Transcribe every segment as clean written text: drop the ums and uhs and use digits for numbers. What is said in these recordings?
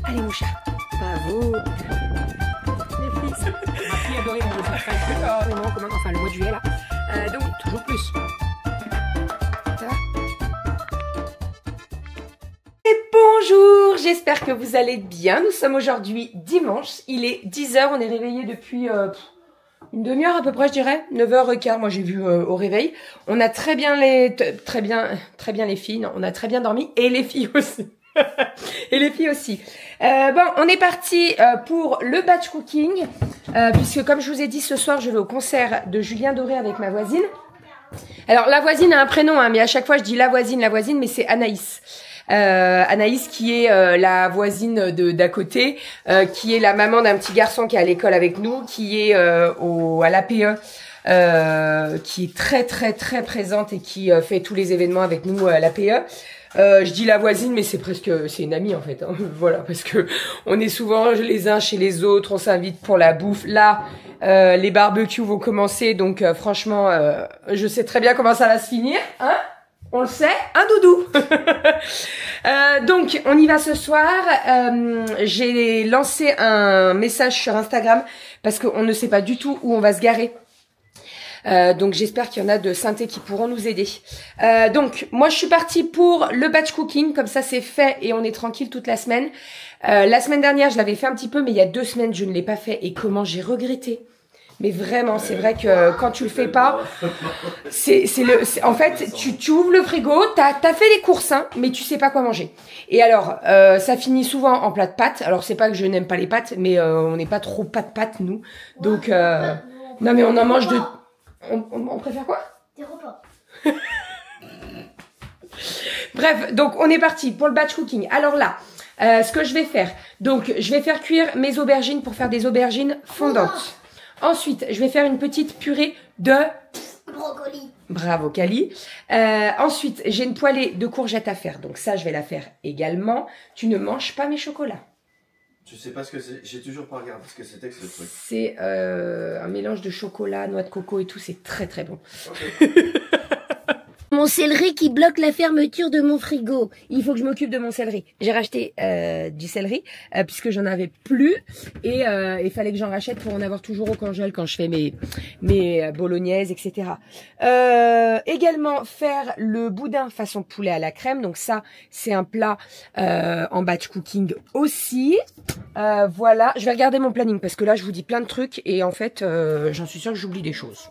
Allez mon chat, bravo. Les fils. Ma fille adorait mon dessin enfin le mois de juillet là. Donc toujours plus. Ça va? Et bonjour, j'espère que vous allez bien. Nous sommes aujourd'hui dimanche, il est 10 h, on est réveillé depuis une demi-heure à peu près, je dirais, 9h15, moi j'ai vu au réveil. On a très bien les filles, non, on a très bien dormi, et les filles aussi. Et les filles aussi. Bon, on est parti pour le batch cooking, puisque comme je vous ai dit, ce soir je vais au concert de Julien Doré avec ma voisine. Alors la voisine a un prénom, hein, mais à chaque fois je dis la voisine, mais c'est Anaïs. Anaïs qui est la voisine d'à côté, qui est la maman d'un petit garçon qui est à l'école avec nous, qui est à l'APE, qui est très présente et qui fait tous les événements avec nous à l'APE. Je dis la voisine, mais c'est une amie en fait, hein. Voilà, parce que on est souvent les uns chez les autres, on s'invite pour la bouffe. Là, les barbecues vont commencer, donc franchement, je sais très bien comment ça va se finir, hein. On le sait, un doudou. Donc, on y va ce soir. J'ai lancé un message sur Instagram parce qu'on ne sait pas du tout où on va se garer. Donc, j'espère qu'il y en a de synthés qui pourront nous aider. Donc, moi, je suis partie pour le batch cooking. Comme ça, c'est fait et on est tranquille toute la semaine. La semaine dernière, je l'avais fait un petit peu, mais il y a 2 semaines, je ne l'ai pas fait. Et comment j'ai regretté. Mais vraiment, c'est vrai que quand tu le fais pas, en fait, tu ouvres le frigo, t'as fait les courses, hein, mais tu sais pas quoi manger. Et alors, ça finit souvent en plat de pâtes. Alors, c'est pas que je n'aime pas les pâtes, mais on n'est pas trop pâtes, nous. Donc, non, mais on en mange de... On préfère quoi? Des repas. Bref, donc on est parti pour le batch cooking. Alors là, ce que je vais faire, donc je vais faire cuire mes aubergines pour faire des aubergines fondantes. Ensuite, je vais faire une petite purée de... brocoli. Bravo, Kali. Ensuite, j'ai une poêlée de courgettes à faire. Donc ça, je vais la faire également. Tu ne manges pas mes chocolats. Je sais pas ce que c'est. J'ai toujours pas regardé ce que c'était que ce truc. C'est un mélange de chocolat, noix de coco et tout. C'est très bon. Okay. Mon céleri qui bloque la fermeture de mon frigo. Il faut que je m'occupe de mon céleri. J'ai racheté du céleri puisque j'en avais plus et il fallait que j'en rachète pour en avoir toujours au congèle quand je fais mes bolognaises, etc. Également faire le boudin façon poulet à la crème. Donc ça, c'est un plat en batch cooking aussi. Voilà, je vais regarder mon planning parce que là, je vous dis plein de trucs et en fait, j'en suis sûre que j'oublie des choses.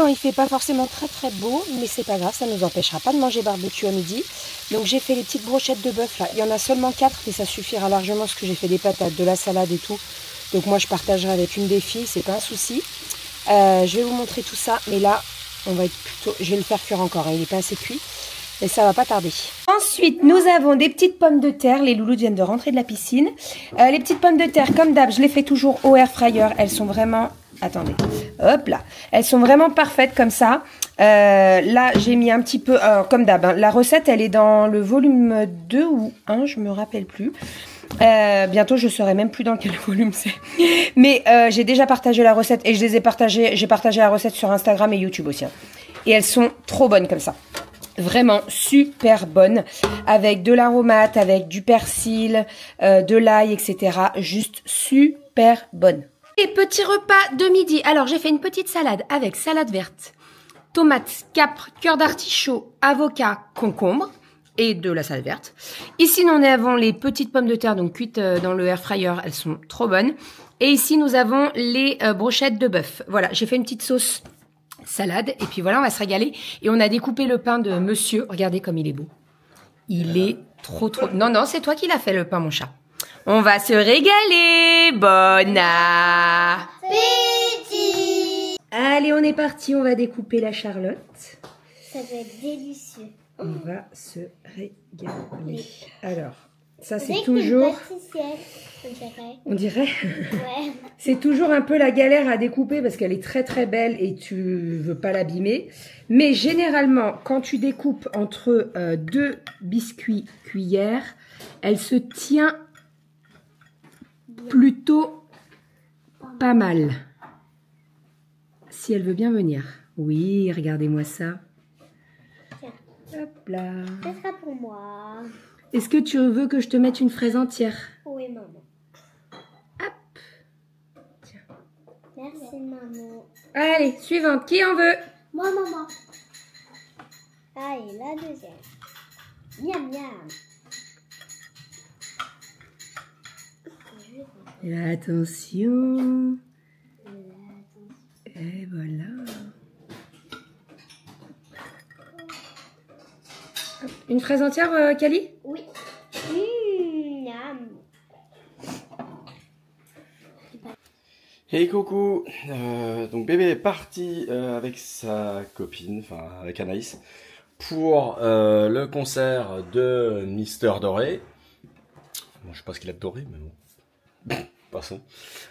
temps il fait pas forcément très beau, mais c'est pas grave, ça nous empêchera pas de manger barbecue à midi. Donc j'ai fait les petites brochettes de bœuf là, il y en a seulement 4 mais ça suffira largement parce que j'ai fait des patates, de la salade et tout. Donc moi je partagerai avec une des filles, c'est pas un souci. Je vais vous montrer tout ça, mais là on va être plutôt, je vais le faire cuire encore, hein, il est pas assez cuit. Et ça va pas tarder. Ensuite, nous avons des petites pommes de terre. Les loulous viennent de rentrer de la piscine. Les petites pommes de terre, comme d'hab, je les fais toujours au air fryer. Elles sont vraiment... Attendez. Hop là. Elles sont vraiment parfaites comme ça. Là, j'ai mis un petit peu... comme d'hab, hein, la recette, elle est dans le volume 2 ou 1, je me rappelle plus. Bientôt, je saurai même plus dans quel volume c'est. Mais j'ai déjà partagé la recette et je les ai partagées. J'ai partagé la recette sur Instagram et YouTube aussi. Hein. Et elles sont trop bonnes comme ça. Vraiment super bonne, avec de l'aromate, avec du persil, de l'ail, etc. Juste super bonne. Et petit repas de midi. Alors j'ai fait une petite salade avec salade verte, tomates, capres, cœur d'artichaut, avocat, concombre et de la salade verte. Ici nous avons les petites pommes de terre donc cuites dans le air fryer, elles sont trop bonnes. Et ici nous avons les brochettes de bœuf. Voilà, j'ai fait une petite sauce salade et puis voilà, on va se régaler. Et on a découpé le pain de monsieur. Regardez comme il est beau. Il est trop. Non, c'est toi qui l'as fait le pain, mon chat. On va se régaler. Bon appétit. Allez, on est parti. On va découper la charlotte. Ça va être délicieux. On va se régaler. Alors, ça c'est toujours... On dirait. Ouais. C'est toujours un peu la galère à découper parce qu'elle est très belle et tu veux pas l'abîmer. Mais généralement, quand tu découpes entre 2 biscuits cuillères, elle se tient plutôt pas mal. Si elle veut bien venir. Oui, regardez-moi ça. Tiens. Hop là. Ça sera pour moi. Est-ce que tu veux que je te mette une fraise entière? Oui, maman. Hop. Tiens. Merci, maman. Allez, suivante. Qui en veut? Moi, maman. Allez, la deuxième. Miam, miam. Et attention. Et voilà. Une fraise entière, Kali? Oui. Miam. Hey coucou, donc bébé est parti avec sa copine, enfin avec Anaïs, pour le concert de Mister Doré. Bon, je sais pas ce qu'il a de doré, mais bon, passons.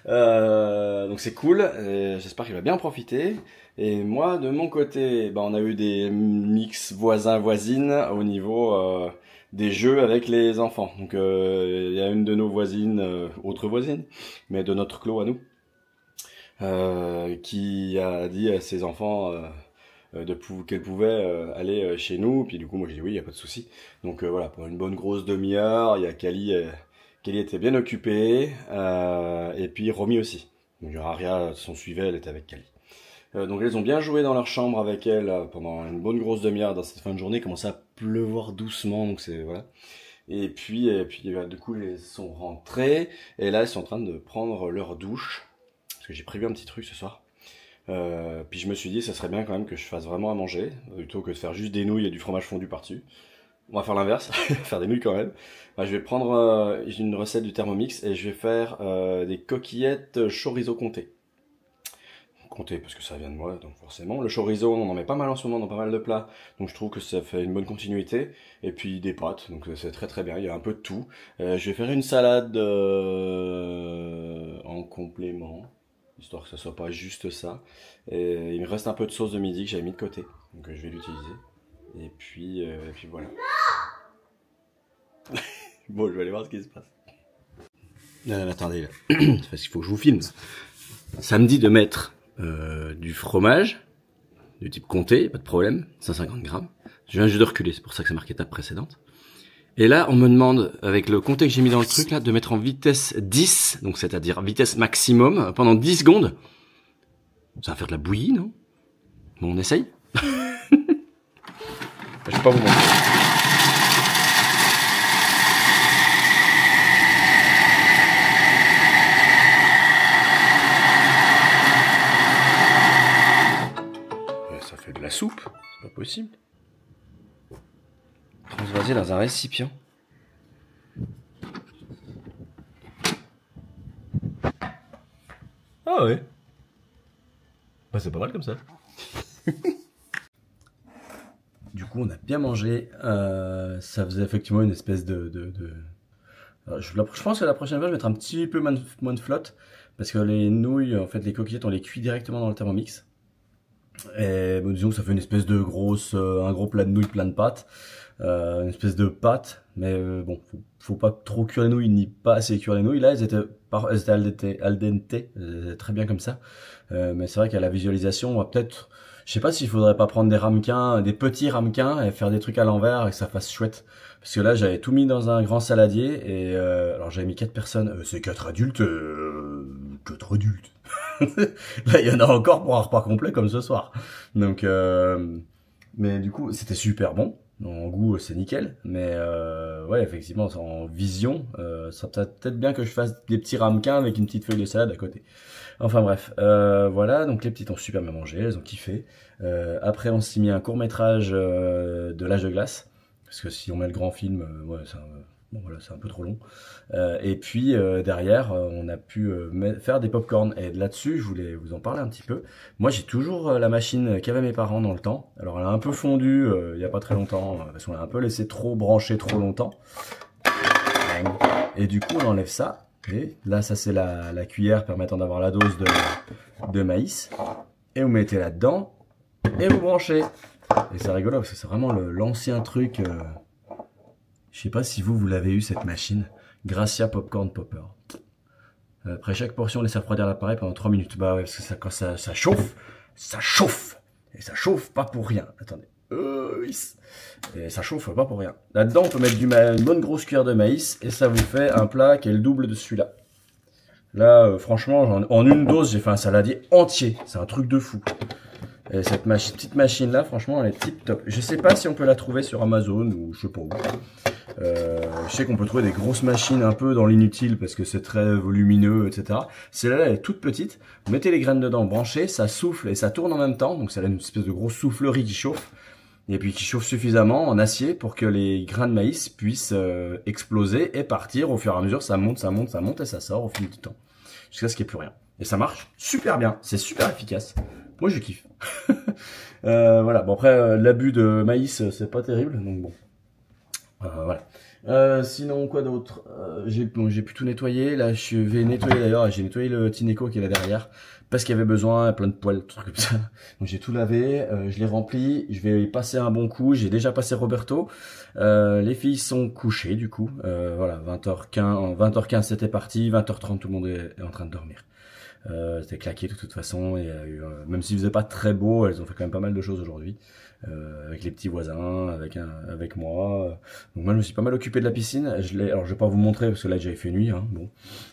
Donc c'est cool, j'espère qu'il va bien profiter. Et moi, de mon côté, on a eu des mix voisins-voisines au niveau des jeux avec les enfants. Donc il y a une de nos voisines, autre voisine, mais de notre clos à nous, qui a dit à ses enfants qu'elle pouvait aller chez nous. Puis du coup, moi j'ai dit oui, il n'y a pas de souci. Donc voilà, pour une bonne grosse demi-heure, il y a Kali était bien occupée, et puis Romy aussi. Donc Aria s'en suivait, elle était avec Kali. Donc elles ont bien joué dans leur chambre avec elle pendant une bonne grosse demi-heure dans cette fin de journée. Il commençait à pleuvoir doucement, donc c'est voilà. Et puis du coup elles sont rentrées et là elles sont en train de prendre leur douche parce que j'ai prévu un petit truc ce soir. Puis je me suis dit ça serait bien quand même que je fasse vraiment à manger plutôt que de faire juste des nouilles et du fromage fondu par-dessus. On va faire l'inverse, faire des nouilles quand même. Je vais prendre une recette du Thermomix et je vais faire des coquillettes chorizo comté. Comté parce que ça vient de moi, donc forcément. Le chorizo, on en met pas mal en ce moment dans pas mal de plats, donc je trouve que ça fait une bonne continuité. Et puis des pâtes, donc c'est très bien, il y a un peu de tout. Je vais faire une salade en complément, histoire que ça soit pas juste ça. Et il me reste un peu de sauce de midi que j'avais mis de côté, donc je vais l'utiliser. Et puis voilà. Bon, je vais aller voir ce qui se passe. Attendez, là. Parce qu'il faut que je vous filme. Ça me dit de mettre du fromage, du type comté, pas de problème, 150 grammes. Je viens juste de reculer, c'est pour ça que c'est marqué étape précédente. Et là, on me demande, avec le comté que j'ai mis dans le truc, là, de mettre en vitesse 10, donc c'est-à-dire vitesse maximum, pendant 10 secondes. Ça va faire de la bouillie, non? Bon, on essaye. Je vais pas vous montrer. soupe. C'est pas possible. Transvaser dans un récipient. Ah ouais. Bah c'est pas mal comme ça. Du coup on a bien mangé. Ça faisait effectivement une espèce Alors, je pense que la prochaine fois je vais mettre un petit peu moins de flotte. Parce que les nouilles, en fait les coquillettes on les cuit directement dans le Thermomix. Et bon, disons que ça fait une espèce de un gros plat de nouilles plein de pâtes. Une espèce de pâte, mais bon, faut pas trop cuire les nouilles, ni pas assez cuire les nouilles. Là, elles étaient al dente, elles étaient très bien comme ça. Mais c'est vrai qu'à la visualisation, on va peut-être, je sais pas s'il faudrait pas prendre des ramequins, des petits ramequins, et faire des trucs à l'envers et que ça fasse chouette. Parce que là, j'avais tout mis dans un grand saladier, et alors j'avais mis 4 personnes, c'est 4 adultes, 4 adultes. Là, il y en a encore pour un repas complet comme ce soir. Donc, mais du coup, c'était super bon. En goût, c'est nickel. Mais ouais, effectivement, en vision, ça peut-être bien que je fasse des petits ramequins avec une petite feuille de salade à côté. Enfin bref, voilà. Donc les petites ont super bien mangé, elles ont kiffé. Après, on s'est mis un court-métrage de l'âge de glace. Parce que si on met le grand film, ouais, bon, voilà, c'est un peu trop long. Et puis derrière, on a pu faire des pop-corn. Et là-dessus, je voulais vous en parler un petit peu. Moi, j'ai toujours la machine qu'avaient mes parents dans le temps. Alors, elle a un peu fondu il y a pas très longtemps, parce qu'on l'a un peu laissé trop brancher trop longtemps. Et du coup, on enlève ça. Et là, ça c'est la cuillère permettant d'avoir la dose de maïs. Et vous mettez là-dedans et vous branchez. Et c'est rigolo parce que c'est vraiment l'ancien truc. Je sais pas si vous l'avez eu cette machine. Gracia Popcorn Popper. Après chaque portion, on laisse refroidir l'appareil pendant 3 minutes. Bah ouais, parce que quand ça chauffe, ça chauffe. Et ça chauffe pas pour rien. Attendez. Et ça chauffe pas pour rien. Là-dedans, on peut mettre une bonne grosse cuillère de maïs et ça vous fait un plat qui est le double de celui-là. Là, franchement, en une dose, j'ai fait un saladier entier. C'est un truc de fou. Et cette petite machine là, franchement, elle est tip top. Je sais pas si on peut la trouver sur Amazon ou je sais pas où. Je sais qu'on peut trouver des grosses machines un peu dans l'inutile parce que c'est très volumineux, etc. Celle-là, elle est toute petite. Vous mettez les graines dedans, branchez, ça souffle et ça tourne en même temps. Donc ça a une espèce de grosse soufflerie qui chauffe. Et puis qui chauffe suffisamment en acier pour que les grains de maïs puissent exploser et partir au fur et à mesure. Ça monte, ça monte, ça monte et ça sort au fil du temps. Jusqu'à ce qu'il n'y ait plus rien. Et ça marche super bien. C'est super efficace. Moi, je kiffe. Voilà. Bon, après, l'abus de maïs, c'est pas terrible. Donc bon. Voilà. Sinon, quoi d'autre? J'ai pu tout nettoyer. Là, je vais nettoyer d'ailleurs. J'ai nettoyé le Tineco qui est là derrière. Parce qu'il y avait besoin, plein de poils, trucs comme ça. Donc j'ai tout lavé, je l'ai rempli, je vais y passer un bon coup, j'ai déjà passé Roberto. Les filles sont couchées du coup, voilà, 20h15 c'était parti, 20h30 tout le monde est en train de dormir. C'était claqué de toute façon, et même s'il faisait pas très beau, elles ont fait quand même pas mal de choses aujourd'hui. Avec les petits voisins, avec moi. Donc moi je me suis pas mal occupé de la piscine. Alors je vais pas vous montrer parce que là j'avais fait nuit, hein, bon.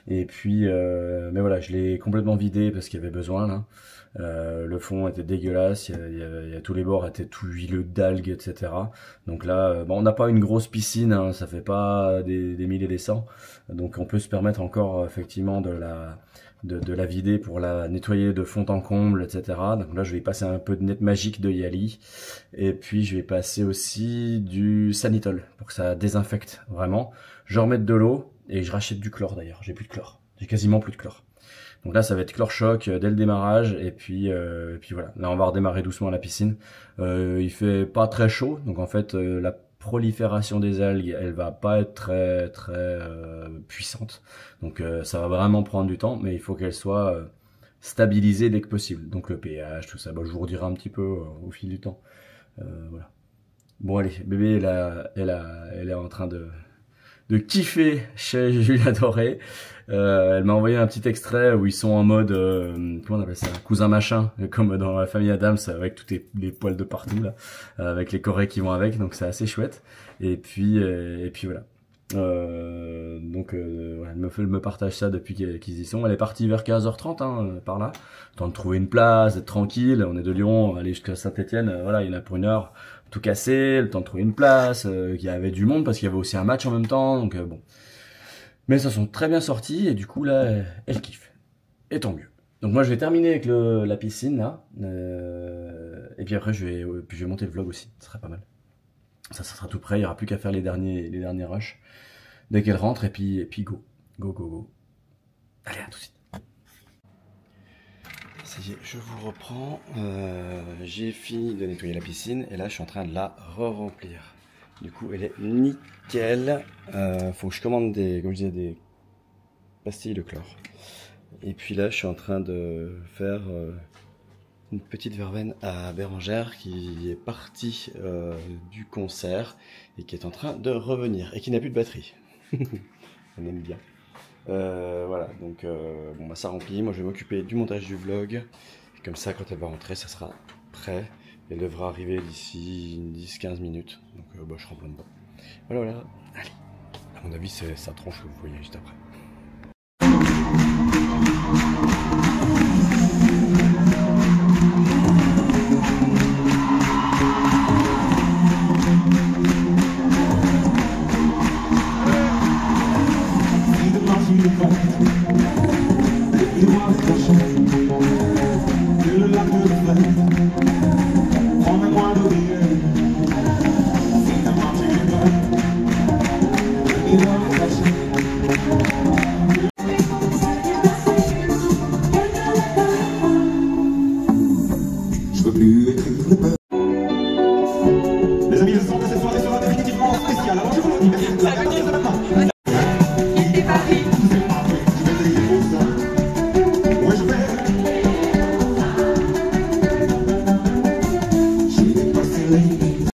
Et puis mais voilà, je l'ai complètement vidé parce qu'il y avait besoin là. Le fond était dégueulasse, il y a tous les bords étaient tout huileux d'algues, etc. Donc là, bon, on n'a pas une grosse piscine, hein, ça fait pas des milliers et des cents. Donc on peut se permettre encore effectivement de la vider pour la nettoyer de fond en comble, etc. Donc là, je vais y passer un peu de net magique de Yali. Et puis, je vais passer aussi du Sanitol pour que ça désinfecte vraiment. Je remets de l'eau et je rachète du chlore d'ailleurs. J'ai plus de chlore. J'ai quasiment plus de chlore. Donc là, ça va être chlore choc dès le démarrage. Et puis voilà. Là, on va redémarrer doucement à la piscine. Il fait pas très chaud. Donc en fait, la prolifération des algues, elle va pas être très puissante. Donc ça va vraiment prendre du temps, mais il faut qu'elle soit stabilisée dès que possible. Donc le pH, tout ça, bah, je vous redirai un petit peu au fil du temps. Voilà. Bon allez, bébé, elle est en train de kiffer chez Julien Doré. Elle m'a envoyé un petit extrait où ils sont en mode comment on appelle ça, cousin machin, comme dans la famille Adams, avec tous les poils de partout là, avec les corées qui vont avec, donc c'est assez chouette. Et puis voilà. Donc ouais, elle me partage ça depuis qu'ils y sont. Elle est partie vers 15h30 hein, par là. Temps de trouver une place, d'être tranquille. On est de Lyon, aller jusqu'à Saint-Étienne. Voilà, il y en a pour 1 heure. Tout cassé, le temps de trouver une place. Il y avait du monde parce qu'il y avait aussi un match en même temps. Donc bon. Mais ça sont très bien sortis et du coup là, elle kiffe. Et tant mieux. Donc moi je vais terminer avec la piscine là, et puis après je vais monter le vlog aussi, ce sera pas mal. Ça sera tout prêt, il n'y aura plus qu'à faire les derniers rushs dès qu'elle rentre, et puis go. Allez, à tout de suite. Ça y est, je vous reprends, j'ai fini de nettoyer la piscine, et là je suis en train de la re-remplir. Du coup elle est nickel, faut que je commande comme je disais, des pastilles de chlore. Et puis là je suis en train de faire une petite verveine à Bérangère qui est partie du concert et qui est en train de revenir et qui n'a plus de batterie. On aime bien. Voilà, donc bon, bah, ça remplit. Moi je vais m'occuper du montage du vlog. Et comme ça, quand elle va rentrer, ça sera prêt. Elle devra arriver d'ici 10-15 minutes. Donc bah, je remplis dedans. Voilà. Allez. À mon avis, c'est sa tronche que vous voyez juste après. Les amis, le son de cette soirée sera définitivement spécial. Alors je vous le dis, merci à partir de maintenant. Il est Paris. Je vais payer pour ça. Ouais, je vais. J'ai dépassé les limites.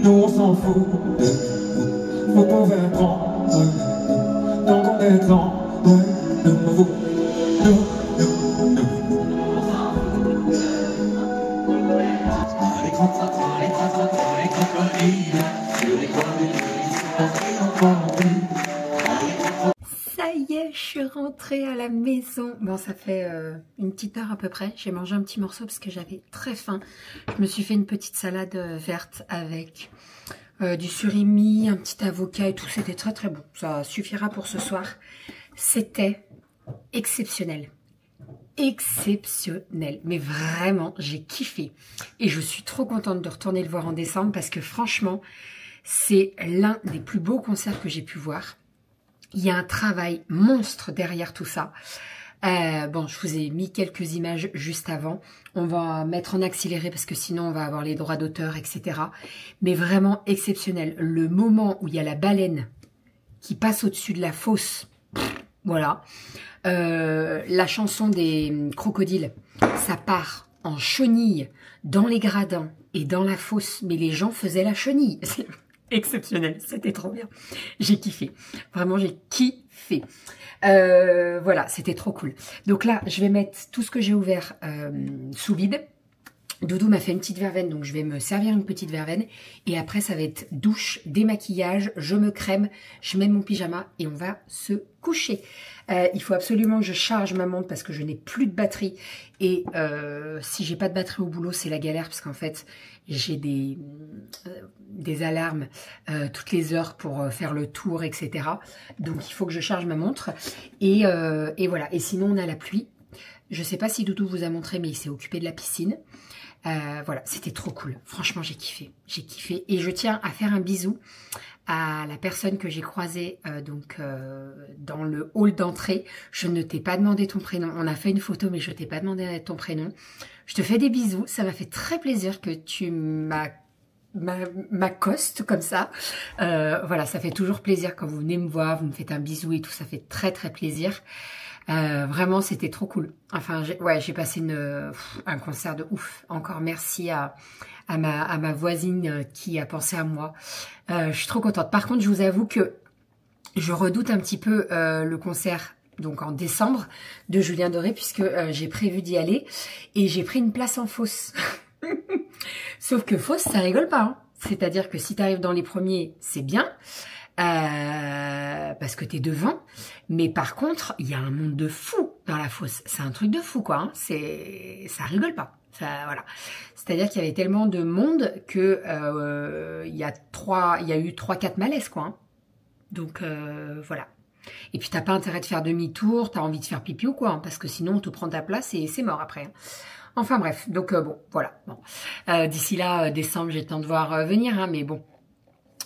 Nous on s'en fout de vous. Vous pouvez prendre tant qu'on est temps de nous. Les crocodiles sur les coins de l'île. Ça y est, je suis rentrée à la maison. Bon, ça fait une petite heure à peu près. J'ai mangé un petit morceau parce que j'avais très faim. Je me suis fait une petite salade verte avec du surimi, un petit avocat et tout. C'était très très bon. Ça suffira pour ce soir. C'était exceptionnel. Exceptionnel. Mais vraiment, j'ai kiffé. Et je suis trop contente de retourner le voir en décembre parce que franchement, c'est l'un des plus beaux concerts que j'ai pu voir. Il y a un travail monstre derrière tout ça. Bon, je vous ai mis quelques images juste avant. On va mettre en accéléré parce que sinon on va avoir les droits d'auteur, etc. Mais vraiment exceptionnel. Le moment où il y a la baleine qui passe au-dessus de la fosse, voilà. La chanson des crocodiles, ça part en chenille dans les gradins et dans la fosse, mais les gens faisaient la chenille. C'est exceptionnel, c'était trop bien. J'ai kiffé, vraiment j'ai kiffé. Voilà, c'était trop cool. Donc là, je vais mettre tout ce que j'ai ouvert sous vide. Doudou m'a fait une petite verveine, donc je vais me servir une petite verveine. Et après, ça va être douche, démaquillage, je me crème, je mets mon pyjama et on va se coucher. Il faut absolument que je charge ma montre parce que je n'ai plus de batterie. Et si j'ai pas de batterie au boulot, c'est la galère parce qu'en fait, j'ai des alarmes toutes les heures pour faire le tour, etc. Donc, il faut que je charge ma montre. Et voilà. Et sinon, on a la pluie. Je sais pas si Doudou vous a montré, mais il s'est occupé de la piscine. Voilà, c'était trop cool. Franchement, j'ai kiffé. J'ai kiffé. Et je tiens à faire un bisou à la personne que j'ai croisée dans le hall d'entrée. Je ne t'ai pas demandé ton prénom. On a fait une photo, mais je t'ai pas demandé ton prénom. Je te fais des bisous. Ça m'a fait très plaisir que tu m'accostes comme ça. Voilà, ça fait toujours plaisir quand vous venez me voir, vous me faites un bisou et tout. Ça fait très, très plaisir. Vraiment, c'était trop cool. Enfin, j'ai passé un concert de ouf. Encore merci à ma voisine qui a pensé à moi. Je suis trop contente. Par contre, je vous avoue que je redoute un petit peu le concert donc en décembre de Julien Doré puisque j'ai prévu d'y aller et j'ai pris une place en fosse. Sauf que fosse, ça rigole pas. Hein. C'est-à-dire que si tu arrives dans les premiers, c'est bien. Parce que t'es devant, mais par contre il y a un monde de fou dans la fosse, c'est un truc de fou quoi, hein. Ça rigole pas, ça, voilà. C'est-à-dire qu'il y avait tellement de monde que il y a eu 3-4 malaises quoi, hein. Donc voilà. Et puis t'as pas intérêt de faire demi-tour, t'as envie de faire pipi ou quoi, hein, parce que sinon on te prend ta place et c'est mort après. Hein. Enfin bref, donc bon, voilà. Bon. D'ici là, décembre, j'ai le temps de voir venir, hein, mais bon.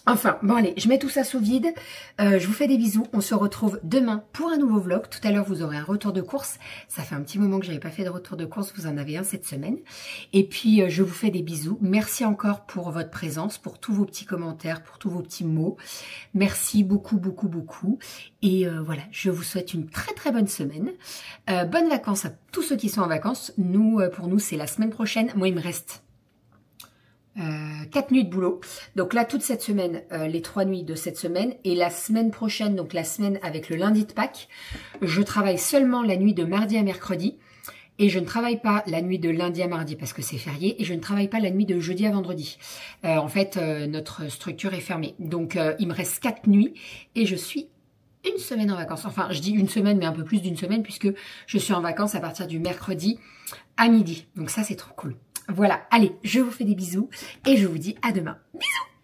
Enfin, bon allez, je mets tout ça sous vide, je vous fais des bisous, on se retrouve demain pour un nouveau vlog. Tout à l'heure, vous aurez un retour de course, ça fait un petit moment que j'avais pas fait de retour de course, vous en avez un cette semaine. Et puis, je vous fais des bisous, merci encore pour votre présence, pour tous vos petits commentaires, pour tous vos petits mots. Merci beaucoup, beaucoup, beaucoup. Et voilà, je vous souhaite une très très bonne semaine. Bonnes vacances à tous ceux qui sont en vacances. Pour nous, c'est la semaine prochaine. Moi, il me reste 4 nuits de boulot. Donc là, toute cette semaine, les 3 nuits de cette semaine. Et la semaine prochaine, donc la semaine avec le lundi de Pâques, je travaille seulement la nuit de mardi à mercredi. Et je ne travaille pas la nuit de lundi à mardi parce que c'est férié. Et je ne travaille pas la nuit de jeudi à vendredi. En fait, notre structure est fermée. Donc, il me reste 4 nuits et je suis une semaine en vacances. Enfin, je dis une semaine, mais un peu plus d'une semaine puisque je suis en vacances à partir du mercredi à midi. Donc ça, c'est trop cool. Voilà, allez, je vous fais des bisous et je vous dis à demain. Bisous!